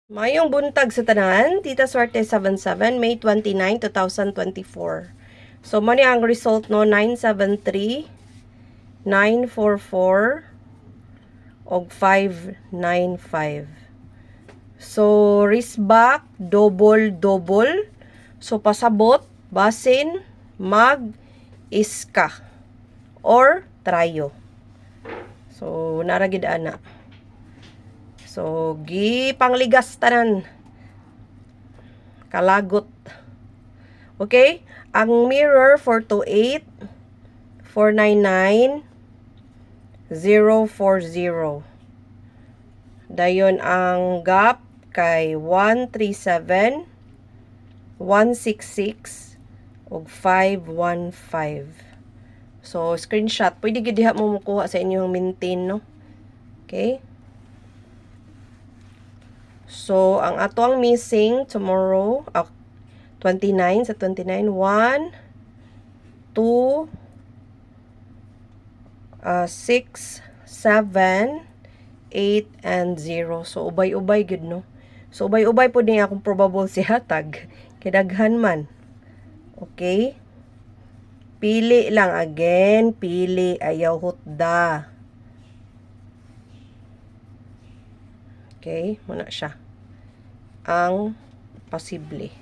Mayong buntag sa tanan, Tita Swerte 77, May 29, 2024. So, mani ang result no, 973, 944, og 595. So, risback, double. So, pasabot, basin, iska, or trayo. So, naragid ana. So, pangligas tanan. Kalagot. Okay? Ang mirror 428, 499, 040. Dayon ang gap kay 137, 166, ug 515. So, screenshot. Pwede gid diha mo makuha sa inyong maintain, no? Okay? So, ang ato ang missing tomorrow, 29 sa 29, 1, 2, 6, 7, 8, and 0. So, ubay-ubay gud no? So, ubay-ubay po din akong probable si hatag. Kidaghan man. Okay? Pili lang again. Pili. Ayaw hutda. Okay? Muna siya. Ang posible.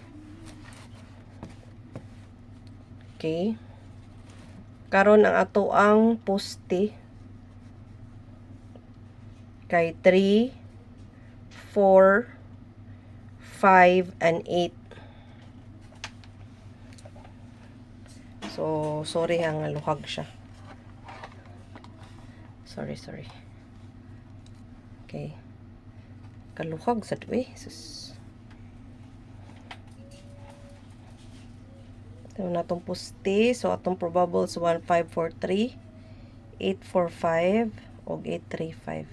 Okay? Karon ang ato ang poste kay 3, 4, 5, and 8. So, sorry hang luhag siya. Sorry. Okay. Kaluhag sa tuwi. Sus. Ito na itong poste. So, atong probables 1543, 845, o 835.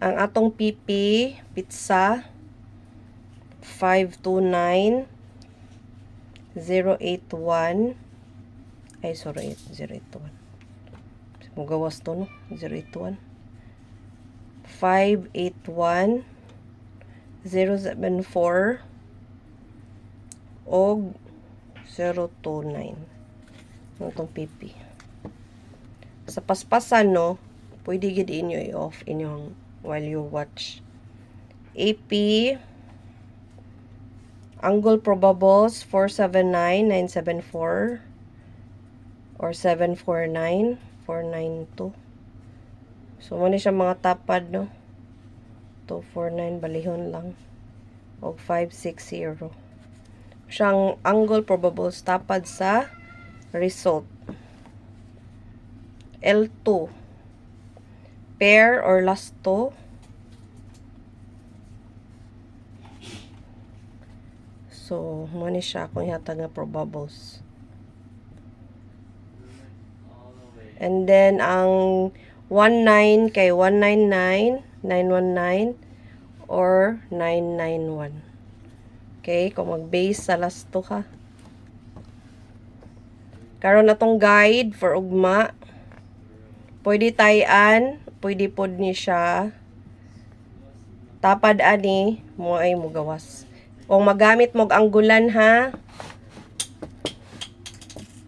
Ang atong PP, pizza, 529, 081. Ay, sorry, 081. Mugawas to, no? 081. 581, 074, og 029. Itong PP. Sa paspasan, no, pwede gid inyo i-off inyong while you watch. AP, angle probables 479, 974, or 749, 492. So, muna siya mga tapad, no? 249, balihon lang. O 560. Siyang angle probables tapad sa result. L2. Pair or lasto. So, muna siya kung hatag nga probables. And then, ang 19 kay 199, 919, or 991. Okay, kung mag-base sa lasto ka. Karon atong guide for ugma. Pwede tayan, pwede pod ni siya. Tapad ani, mo ay mugawas. Kung magamit mo anggulan ha.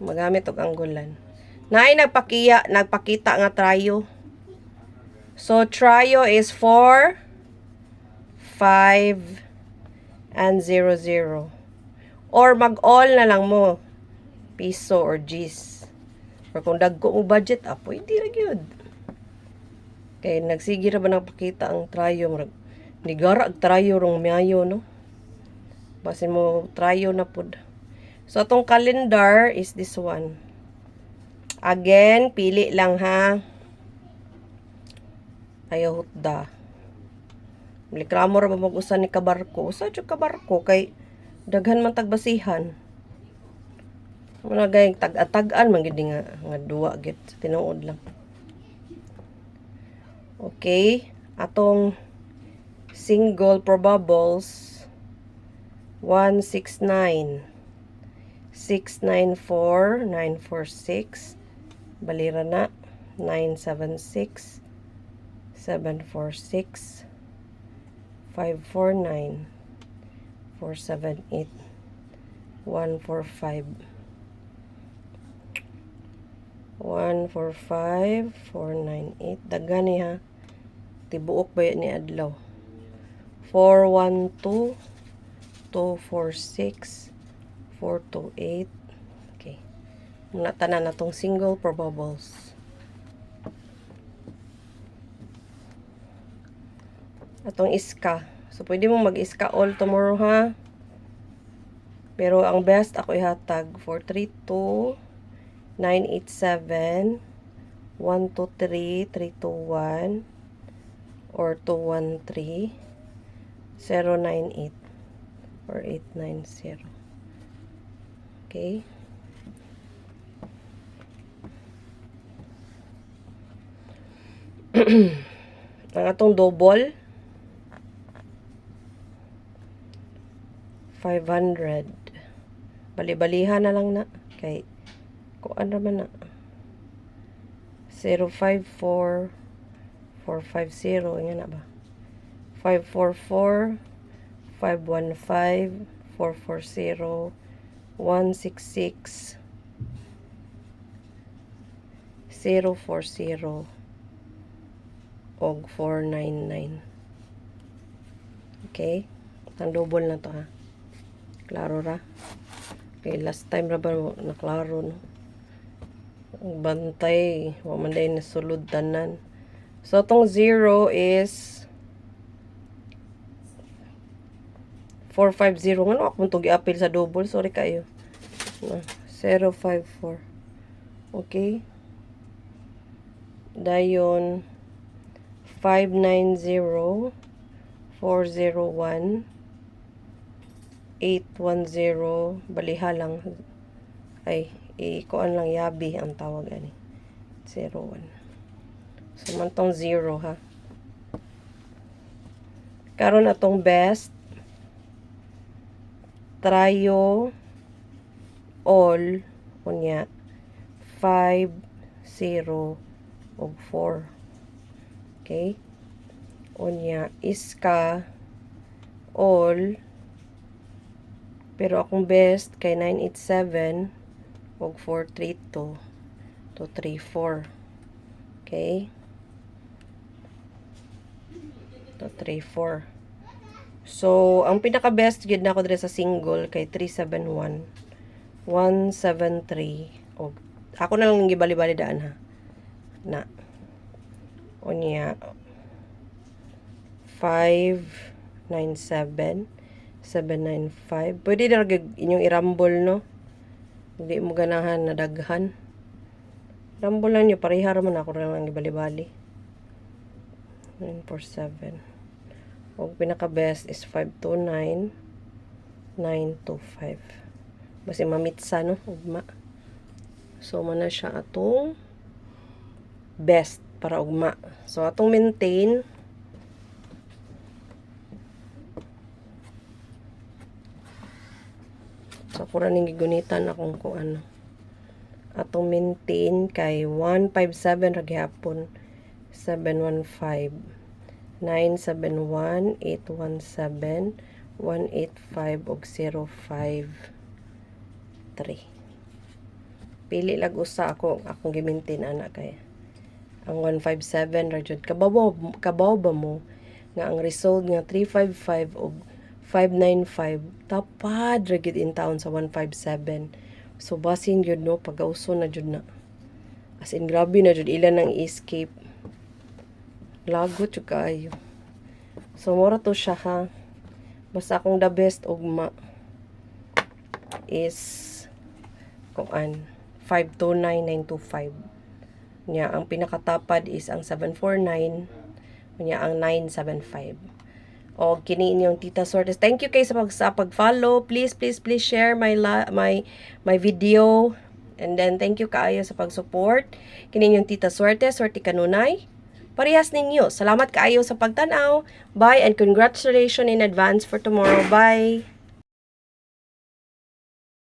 Magamit og anggulan. Naay nagpakita nga trayo. So trayo is 4, 5, and 00. Or mag-all na lang mo. Piso or G's. Or kung dagko mo budget, pwede ra gyud. Kay nagsige ra ba nagpakita ang trayo. Nigara ag trayo rong mayo, no? Basin mo trayo na pud. So, atong calendar is this one. Again, pili lang ha. Ayaw hutda. Likramo ra ba mag-usan ni kabarko? Usa jud kabarko kay daghan man tagbasihan. Muna gayeng tag-atagan man gid nga duwa gid sa tinuod lang. Okay, atong single probables 169, 694, 946, balira na, 976 746 549 478 145 498 daghan ha tibuok ba ni adlaw 412 246 428 okay muna tanan natong single probables atong iska so pwede mo mag-iska all tomorrow ha pero ang best ako ihatag 432 987 123 321 or 213 098 or 890 okay ang atong double 500 bali-balihan na lang na kay kuan raman na 054 450 nga na ba 544 515 440 166 040 og 499 okay ang double na to ha klaro ra okay last time ra ba na klaro no bantay wa man day nasulod tanan so tong 0 is 450 ngano ako mong gi-appeal sa double sorry kayo 054 okay dayon 590 401 810 baliha lang ay ikuan lang yabi ang tawag ani 01 so man tong 0 ha karon atong best tryo all unya 5 0 og 4 okay unya iska all pero akong best kay 987 og 432 to 34 okay to 34 so ang pinaka best gid nako dire sa single kay 371 173 og ako na lang gibali-bali daan ha na unya 597 795 pwede na inyong irambol no hindi mo ganahan na daghan rambol lang nyo pareha raman ako lang gibali-bali 947 og pinaka best is 529 925 basi mamitsa no ugma so mana siya atong best para ugma so atong maintain so pura ning gigunitan akong kung ano atong maintain kay 157 ra gihapon 715 971 817 185 og 053 pili lag usa akong gi-maintain ana kay ang 157 ra jud kabaw ba mo nga ang result nga 355 og 595 tapad ra gid in town sa 157 so basin jud no pagauso na jud na as in grabe na jud ilan ang escape lagot jud kaayo so mura to siya ha basta akong the best ugma is kuan 529925 nya ang pinakatapad is ang 749 nya ang 975 o kini inyong Tita Sortes. Thank you kay sa pag-follow. Please share my video. And then thank you kaayo sa pag-support. Kini inyong Tita Sortes, Sorte Kanunay. Parehas ninyo. Salamat kaayo sa pagtanaw. Bye and congratulations in advance for tomorrow. Bye.